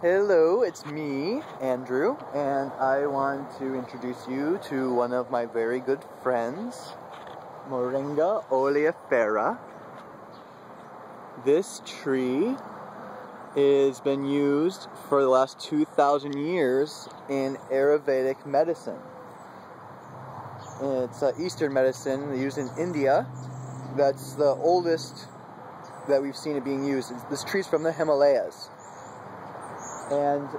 Hello, it's me, Andrew, and I want to introduce you to one of my very good friends, Moringa Oleifera. This tree has been used for the last 2,000 years in Ayurvedic medicine. It's Eastern medicine they use in India. That's the oldest that we've seen it being used. This tree's from the Himalayas. And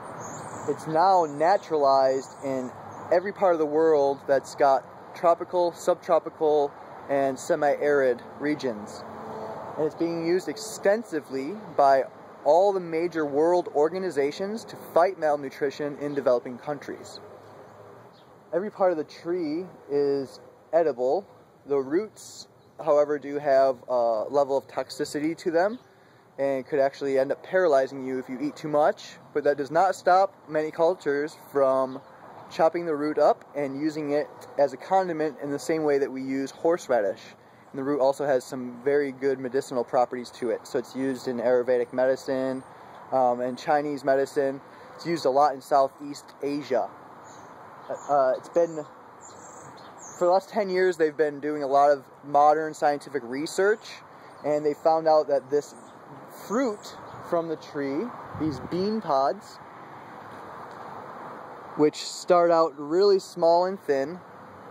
it's now naturalized in every part of the world that's got tropical, subtropical, and semi-arid regions. And it's being used extensively by all the major world organizations to fight malnutrition in developing countries. Every part of the tree is edible. The roots, however, do have a level of toxicity to them and could actually end up paralyzing you if you eat too much, but that does not stop many cultures from chopping the root up and using it as a condiment in the same way that we use horseradish. And the root also has some very good medicinal properties to it, so it's used in Ayurvedic medicine and Chinese medicine. It's used a lot in Southeast Asia. It's been, for the last 10 years, they've been doing a lot of modern scientific research, and they found out that this fruit from the tree, these bean pods, which start out really small and thin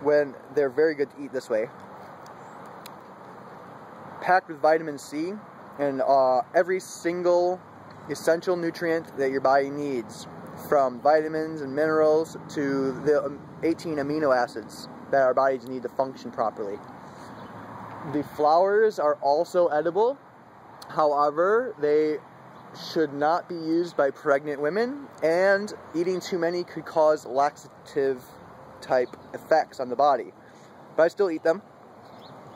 when they're very good to eat this way, packed with vitamin C and every single essential nutrient that your body needs, from vitamins and minerals to the 18 amino acids that our bodies need to function properly. The flowers are also edible. However, they should not be used by pregnant women, and eating too many could cause laxative type effects on the body. But I still eat them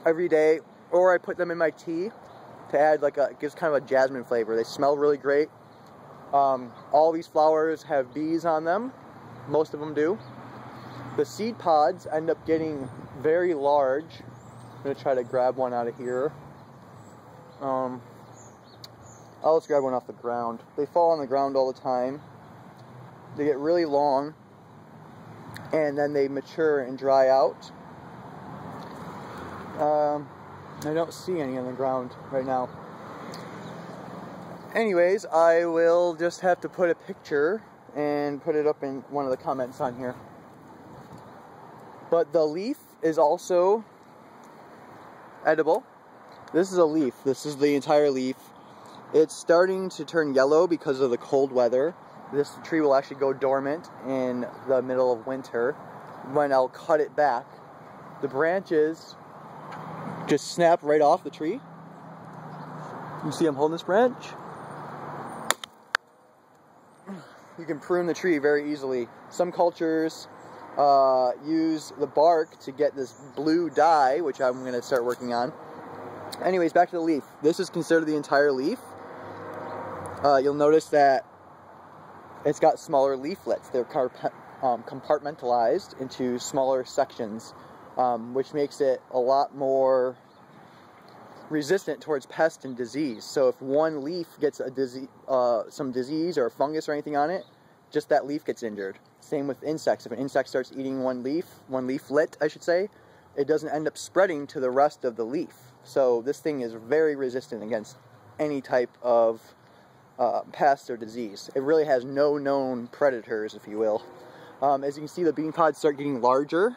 every day, or I put them in my tea to add it gives kind of a jasmine flavor. They smell really great. All these flowers have bees on them. Most of them do. The seed pods end up getting very large. I'm going to try to grab one out of here. Let's grab one off the ground. They fall on the ground all the time. They get really long, and then they mature and dry out. I don't see any on the ground right now. Anyways, I will just have to put a picture and put it up in one of the comments on here. But the leaf is also edible. This is a leaf. This is the entire leaf. It's starting to turn yellow because of the cold weather. This tree will actually go dormant in the middle of winter when I'll cut it back. The branches just snap right off the tree. You see I'm holding this branch? You can prune the tree very easily. Some cultures use the bark to get this blue dye, which I'm going to start working on. Anyways, back to the leaf. This is considered the entire leaf. You'll notice that it's got smaller leaflets. They're compartmentalized into smaller sections, which makes it a lot more resistant towards pest and disease. So if one leaf gets a some disease or a fungus or anything on it, just that leaf gets injured. Same with insects. If an insect starts eating one leaflet, I should say, it doesn't end up spreading to the rest of the leaf. So this thing is very resistant against any type of pest or disease. It really has no known predators, if you will. As you can see, the bean pods start getting larger.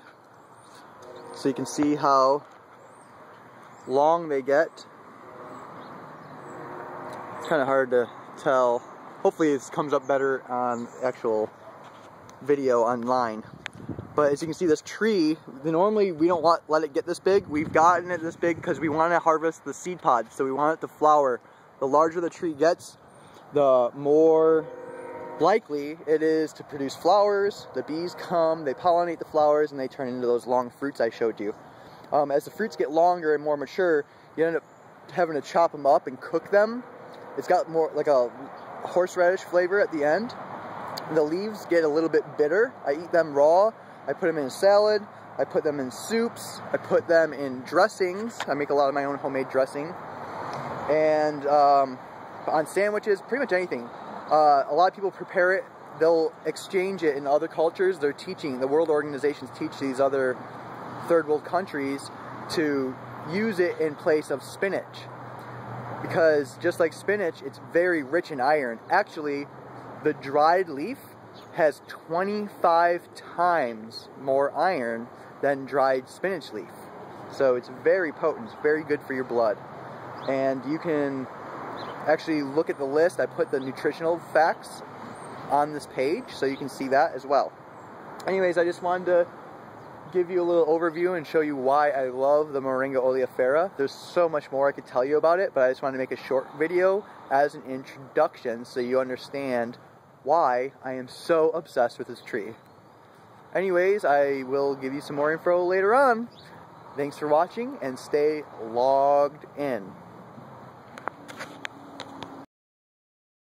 So you can see how long they get. It's kind of hard to tell. Hopefully this comes up better on actual video online. But as you can see, this tree, normally we don't let it get this big. We've gotten it this big because we want to harvest the seed pods, so we want it to flower. The larger the tree gets, the more likely it is to produce flowers. The bees come, they pollinate the flowers, and they turn into those long fruits I showed you. As the fruits get longer and more mature, you end up having to chop them up and cook them. It's got more like a horseradish flavor at the end. The leaves get a little bit bitter. I eat them raw. I put them in a salad. I put them in soups. I put them in dressings. I make a lot of my own homemade dressing. And on sandwiches, pretty much anything. A lot of people prepare it. They'll exchange it in other cultures. They're teaching, the world organizations teach these other third world countries to use it in place of spinach. Because just like spinach, it's very rich in iron. Actually, the dried leaf has 25 times more iron than dried spinach leaf. So it's very potent, it's very good for your blood. And you can actually look at the list. I put the nutritional facts on this page so you can see that as well. Anyways, I just wanted to give you a little overview and show you why I love the Moringa Oleifera. There's so much more I could tell you about it, but I just wanted to make a short video as an introduction so you understand why I am so obsessed with this tree. Anyways, I will give you some more info later on. Thanks for watching and stay logged in.